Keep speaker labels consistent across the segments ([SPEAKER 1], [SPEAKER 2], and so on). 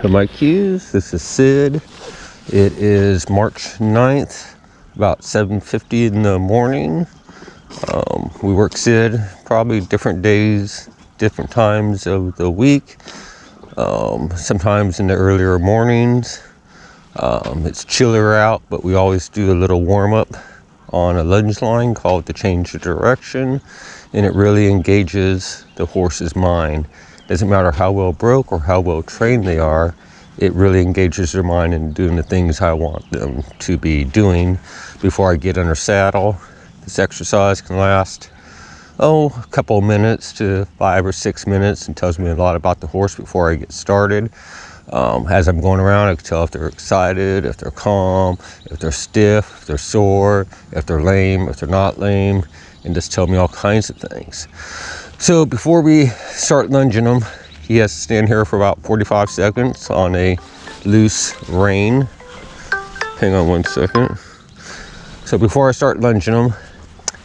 [SPEAKER 1] Mike Hughes. This is Sid. It is March 9th, about 7:50 in the morning. We work Sid probably different days, different times of the week. Sometimes in the earlier mornings. It's chillier out, but we always do a little warm-up on a lunge line called the change of direction, and it really engages the horse's mind. Doesn't matter how well broke or how well trained they are, it really engages their mind in doing the things I want them to be doing before I get under saddle. This exercise can last a couple of minutes to 5 or 6 minutes, and tells me a lot about the horse before I get started. As I'm going around, I can tell if they're excited, if they're calm, if they're stiff, if they're sore, if they're lame, if they're not lame, and just tell me all kinds of things. So before we start lunging him, he has to stand here for about 45 seconds on a loose rein. Hang on one second. So before I start lunging him,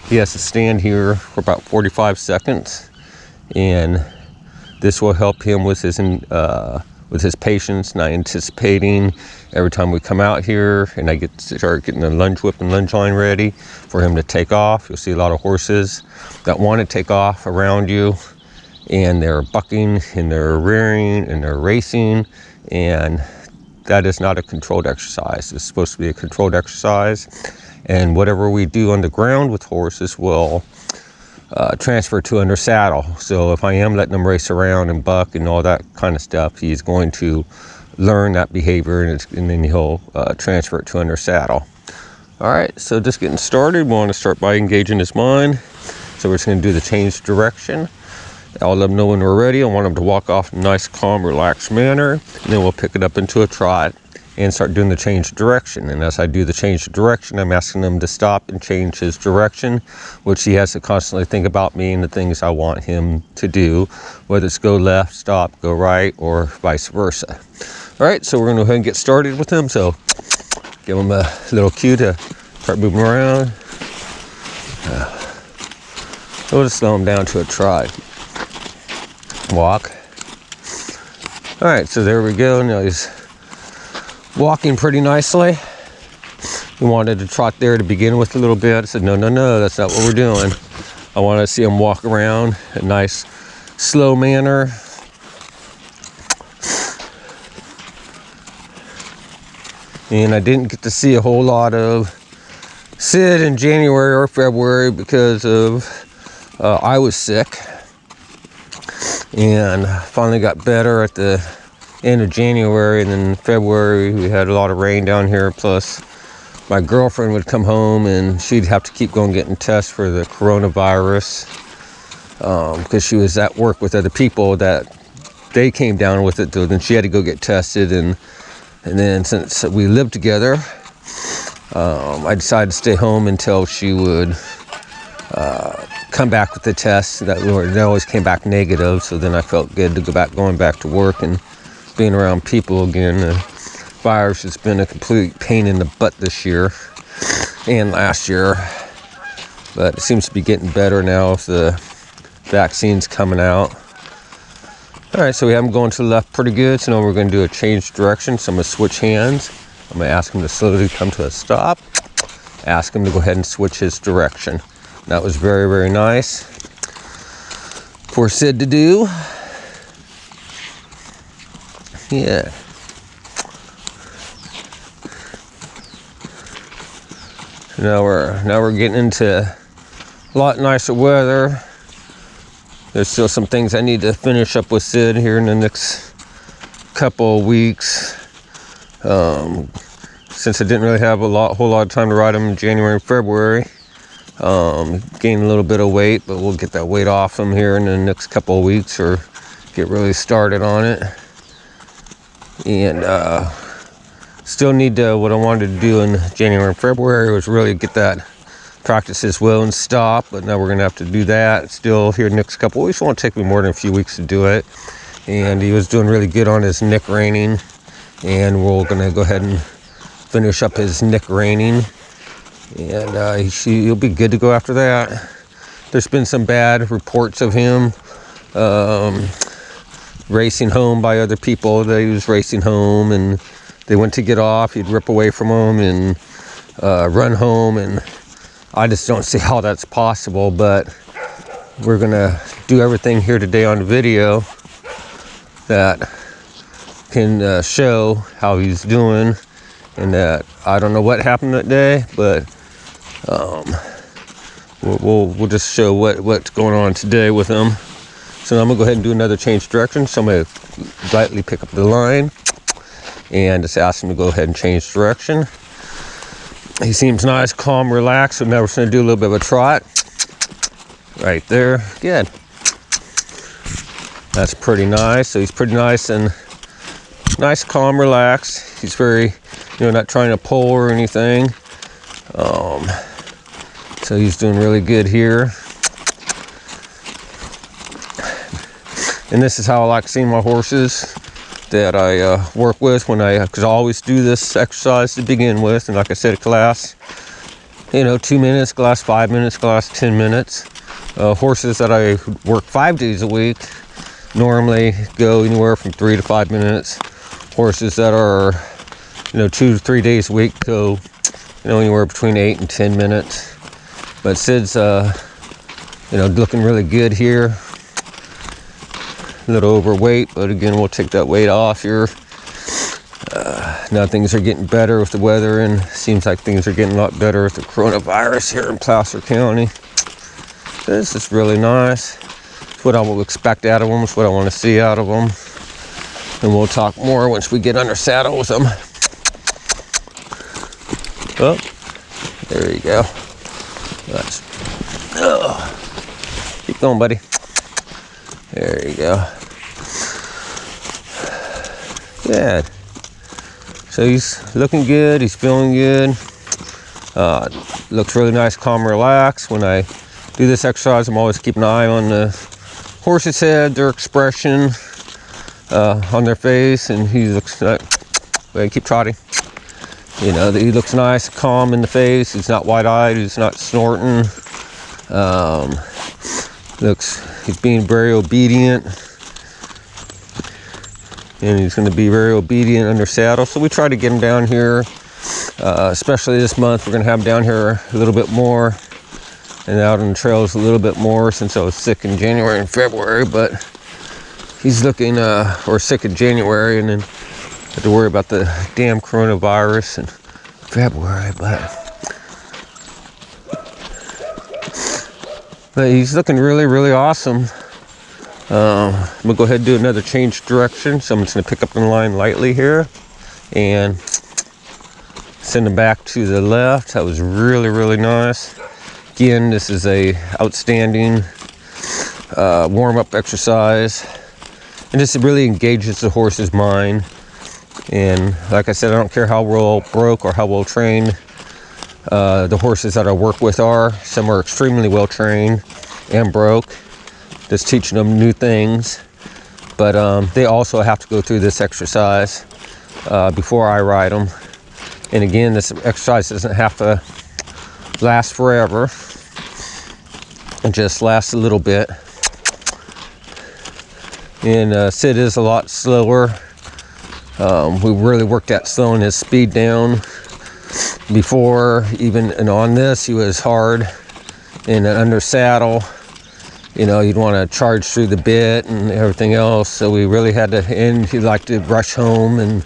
[SPEAKER 1] he has to stand here for about 45 seconds, and this will help him with his patience, not anticipating every time we come out here and I start getting the lunge whip and lunge line ready for him to take off. You'll see a lot of horses that want to take off around you, and they're bucking and they're rearing and they're racing, and that is not a controlled exercise. It's supposed to be a controlled exercise, and whatever we do on the ground with horses will transfer to under saddle. So if I am letting him race around and buck and all that kind of stuff, he's going to learn that behavior, and then he'll transfer it to under saddle. All right, so just getting started, we want to start by engaging his mind. So we're just going to do the change direction. I'll let him know when we're ready. I want him to walk off in a nice, calm, relaxed manner, and then we'll pick it up into a trot and start doing the change of direction. And as I do the change of direction, I'm asking him to stop and change his direction, which he has to constantly think about me and the things I want him to do, whether it's go left, stop, go right, or vice versa. All right, so we're gonna go ahead and get started with him. So give him a little cue to start moving around. We'll just slow him down to a trot. Walk. All right, so there we go. Now he's walking pretty nicely. We wanted to trot there to begin with a little bit. I said, no, that's not what we're doing. I want to see him walk around a nice, slow manner. And I didn't get to see a whole lot of Sid in January or February because I was sick, and finally got better at the end of January, and then February we had a lot of rain down here, plus my girlfriend would come home and she'd have to keep going getting tests for the coronavirus because she was at work with other people that they came down with it, then she had to go get tested, and then since we lived together, I decided to stay home until she would come back with the test. They always came back negative, so then I felt good to going back to work and being around people again. The virus has been a complete pain in the butt this year and last year, but it seems to be getting better now with the vaccines coming out. All right, so we have him going to the left pretty good, so now we're going to do a change direction. So I'm going to switch hands. I'm going to ask him to slowly come to a stop, ask him to go ahead and switch his direction. That was very, very nice for Sid to do. Yeah. Now we're getting into a lot nicer weather. There's still some things I need to finish up with Sid here in the next couple of weeks. Since I didn't really have a whole lot of time to ride him in January and February, gained a little bit of weight, but we'll get that weight off him here in the next couple of weeks, or get really started on it. And still need to, what I wanted to do in January and February was really get that practice his will and stop, but now we're gonna have to do that still here next couple of weeks. It won't take me more than a few weeks to do it. And he was doing really good on his neck reining, and we're gonna go ahead and finish up his neck reining, and he'll be good to go after that. There's been some bad reports of him racing home by other people that he was racing home, and they went to get off, he'd rip away from them and run home, and I just don't see how that's possible. But we're gonna do everything here today on the video that can show how he's doing, and that I don't know what happened that day, but we'll just show what's going on today with him. So I'm gonna go ahead and do another change direction. So I'm gonna lightly pick up the line and just ask him to go ahead and change direction. He seems nice, calm, relaxed. So now we're gonna do a little bit of a trot. Right there, good. That's pretty nice. So he's pretty nice and nice, calm, relaxed. He's very, not trying to pull or anything. So he's doing really good here. And this is how I like seeing my horses that I work with because I always do this exercise to begin with. And like I said, it can last, 2 minutes, can last 5 minutes, can last 10 minutes. Horses that I work 5 days a week normally go anywhere from 3 to 5 minutes. Horses that are, 2 to 3 days a week go, anywhere between 8 and 10 minutes. But Sid's, looking really good here. A little overweight, but again, we'll take that weight off here. Now things are getting better with the weather, and seems like things are getting a lot better with the coronavirus here in Placer County. This is really nice. It's what I will expect out of them. It's what I want to see out of them. And we'll talk more once we get under saddle with them. Oh, there you go. Keep going, buddy. There you go. Good. So he's looking good. He's feeling good. Looks really nice, calm, relaxed. When I do this exercise, I'm always keeping an eye on the horse's head, their expression on their face, and he looks like, keep trotting. He looks nice, calm in the face. He's not wide-eyed. He's not snorting. He's being very obedient, and he's going to be very obedient under saddle. So we try to get him down here, especially this month. We're going to have him down here a little bit more and out on the trails a little bit more, since I was sick in January and February. But he's looking, or sick in January, and then had to worry about the damn coronavirus in February. But he's looking really, really awesome. I'm gonna go ahead and do another change direction. So I'm just gonna pick up the line lightly here and send him back to the left. That was really, really nice. Again, this is a outstanding warm-up exercise, and this really engages the horse's mind. And like I said, I don't care how well broke or how well trained the horses that I work with are. Some are extremely well trained and broke, just teaching them new things. But they also have to go through this exercise before I ride them. And again, this exercise doesn't have to last forever. It just lasts a little bit. And Sid is a lot slower. We really worked at slowing his speed down before, and on this he was hard and under saddle. You'd want to charge through the bit and everything else. So we really had to, and he'd like to rush home and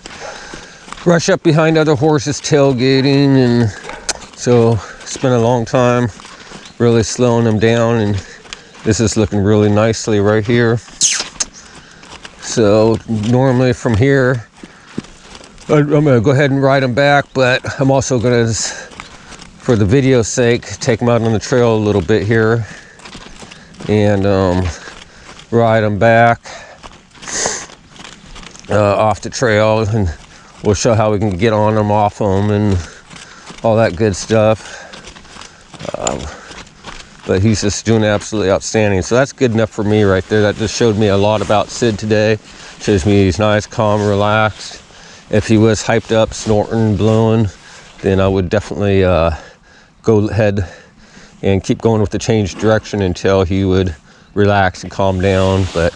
[SPEAKER 1] rush up behind other horses tailgating, and so spent a long time really slowing him down. And this is looking really nicely right here. So normally from here, I'm going to go ahead and ride him back, but I'm also going to, for the video's sake, take him out on the trail a little bit here and ride him back off the trail, and we'll show how we can get on him, off him, and all that good stuff. But he's just doing absolutely outstanding. So that's good enough for me right there. That just showed me a lot about Sid today. Shows me he's nice, calm, relaxed. If he was hyped up, snorting, blowing, then I would definitely go ahead and keep going with the change direction until he would relax and calm down. But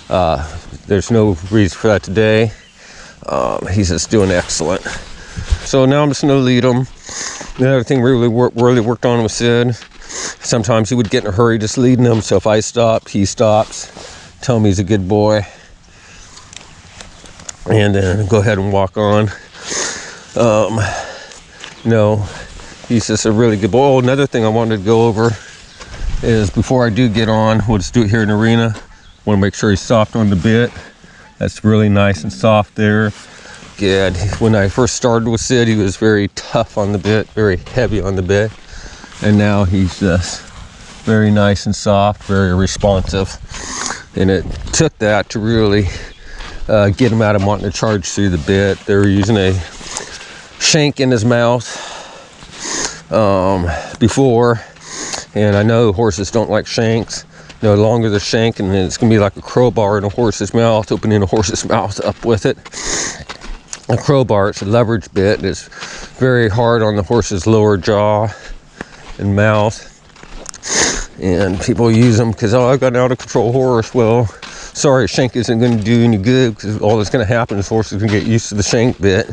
[SPEAKER 1] There's no reason for that today. He's just doing excellent. So now I'm just going to lead him. The other thing we really worked on with Sid, sometimes he would get in a hurry just leading him. So if I stopped, he stops. Tell him he's a good boy. And then go ahead and walk on. He's just a really good boy. Oh, another thing I wanted to go over is before I do get on, we'll just do it here in the arena. Want to make sure he's soft on the bit. That's really nice and soft there. Good. When I first started with Sid, he was very tough on the bit, very heavy on the bit. And now he's just very nice and soft, very responsive. And it took that to really get him out of wanting to charge through the bit. They were using a shank in his mouth before. And I know horses don't like shanks. The longer the shank, and it's going to be like a crowbar in a horse's mouth, opening a horse's mouth up with it. A crowbar, it's a leverage bit. It's very hard on the horse's lower jaw and mouth. And people use them because, oh, I've got an out of control horse. Well, sorry, a shank isn't going to do any good, because all that's going to happen is horses going to get used to the shank bit,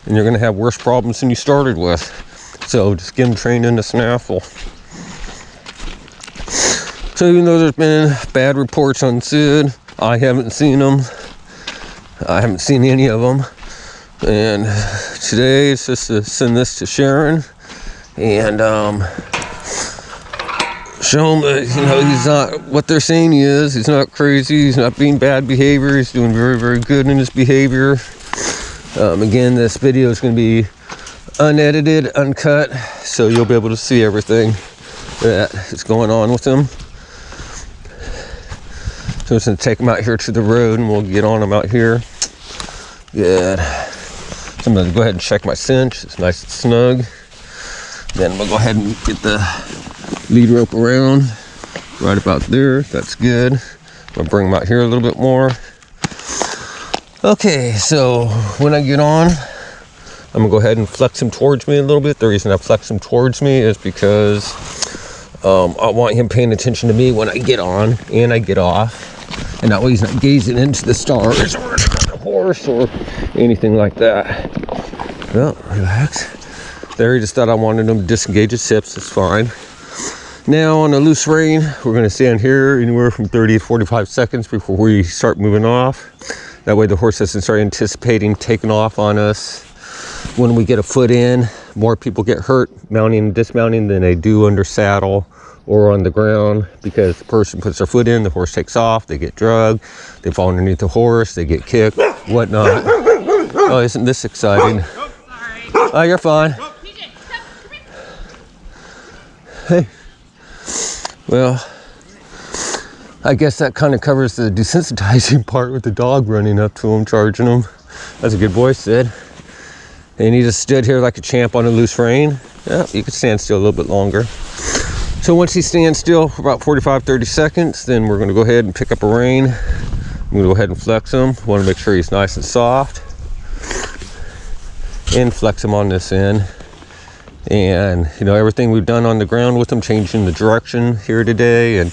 [SPEAKER 1] and you're going to have worse problems than you started with. So just get them trained in the snaffle. So even though there's been bad reports on Sid, I haven't seen them. I haven't seen any of them. And today it's just to send this to Sharon and show him that, he's not what they're saying he is. He's not crazy. He's not being bad behavior. He's doing very, very good in his behavior. Again, this video is going to be unedited, uncut, so you'll be able to see everything that is going on with him. So I'm just going to take him out here to the road and we'll get on him out here. Good. So I'm going to go ahead and check my cinch. It's nice and snug. Then we'll go ahead and get the lead rope around right about there. That's good. I'm going to bring him out here a little bit more. Okay, so when I get on, I'm going to go ahead and flex him towards me a little bit. The reason I flex him towards me is because I want him paying attention to me when I get on and I get off. And that way he's not gazing into the stars or the horse or anything like that. Well, relax. There, he just thought I wanted him to disengage his hips. It's fine. Now on a loose rein, we're going to stand here anywhere from 30 to 45 seconds before we start moving off. That way the horse doesn't start anticipating taking off on us. When we get a foot in, more people get hurt mounting and dismounting than they do under saddle or on the ground, because the person puts their foot in, the horse takes off, they get drugged, they fall underneath the horse, they get kicked, whatnot. Oh, isn't this exciting? Oh, you're fine. Hey. Well, I guess that kind of covers the desensitizing part with the dog running up to him, charging him. That's a good boy, Sid. And he just stood here like a champ on a loose rein. Yeah, you could stand still a little bit longer. So once he stands still for about 45-30 seconds, then we're going to go ahead and pick up a rein. I'm going to go ahead and flex him. Want to make sure he's nice and soft. And flex him on this end. And everything we've done on the ground with him, changing the direction here today and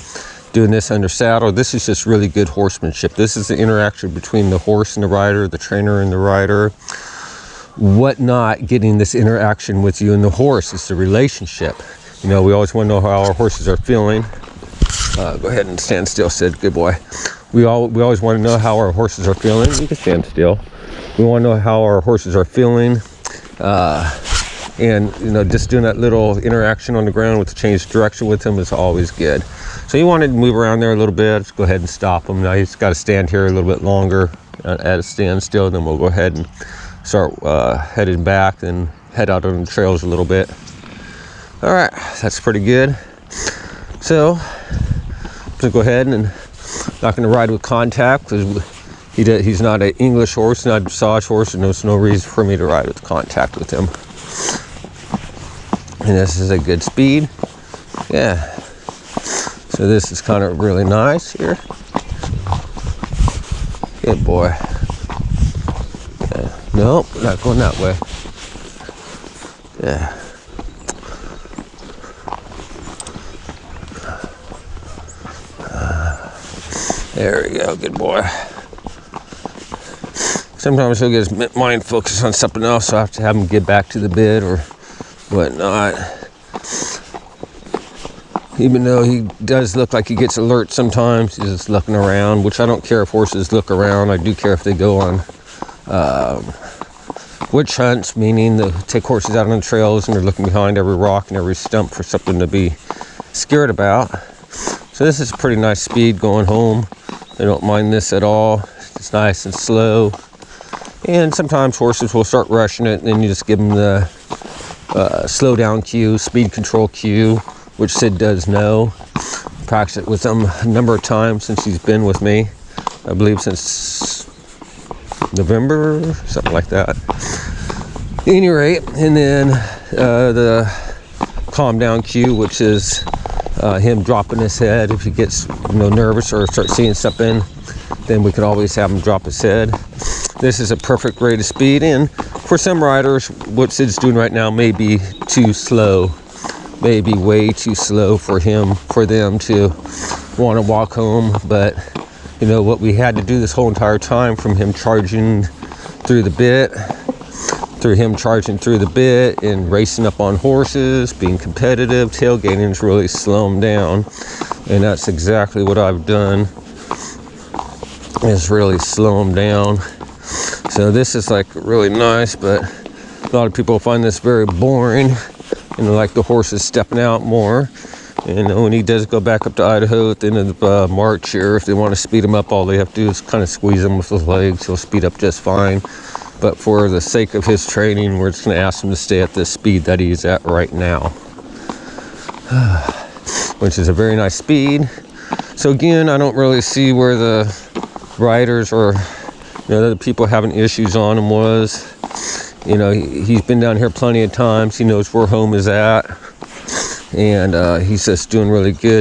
[SPEAKER 1] doing this under saddle, this is just really good horsemanship. This is the interaction between the horse and the rider, the trainer and the rider. Whatnot, getting this interaction with you and the horse is the relationship. We always want to know how our horses are feeling. Go ahead and stand still, Sid. Good boy. We always want to know how our horses are feeling. You can stand still. We want to know how our horses are feeling. And just doing that little interaction on the ground with the change direction with him is always good. So you wanted to move around there a little bit. Let's go ahead and stop him. Now he's got to stand here a little bit longer at a standstill. Then we'll go ahead and start heading back and head out on the trails a little bit. All right, that's pretty good. So I'm gonna go ahead and not going to ride with contact because he's not an English horse, not a dressage horse, and there's no reason for me to ride with contact with him. And this is a good speed. Yeah. So this is kind of really nice here. Good boy. Yeah. Nope, not going that way. Yeah. There we go, good boy. Sometimes he'll get his mind focused on something else, so I have to have him get back to the bit or whatnot. Even though he does look like he gets alert sometimes, he's just looking around, which I don't care if horses look around. I do care if they go on witch hunts, meaning they take horses out on the trails and they're looking behind every rock and every stump for something to be scared about. So this is a pretty nice speed going home. They don't mind this at all. It's nice and slow. And sometimes horses will start rushing it, and then you just give them the slow down cue, speed control cue, which Sid does know. Practiced it with him a number of times since he's been with me. I believe since November, something like that. At any rate, and then the calm down cue, which is him dropping his head if he gets nervous or starts seeing something. Then we can always have him drop his head. This is a perfect rate of speed, and for some riders, what Sid's doing right now may be too slow, maybe way too slow for them to want to walk home. But what we had to do this whole entire time, from him charging through the bit, and racing up on horses, being competitive, tailgating, is really slow him down, and that's exactly what I've done, is really slow him down. So this is like really nice, but a lot of people find this very boring and like the horses stepping out more. And when he does go back up to Idaho at the end of March here, if they want to speed him up, all they have to do is kind of squeeze him with his legs. He'll speed up just fine. But for the sake of his training, we're just going to ask him to stay at the speed that he's at right now, which is a very nice speed. So again, I don't really see where the riders or the people having issues on him was. He's been down here plenty of times. He knows where home is at, and he's just doing really good.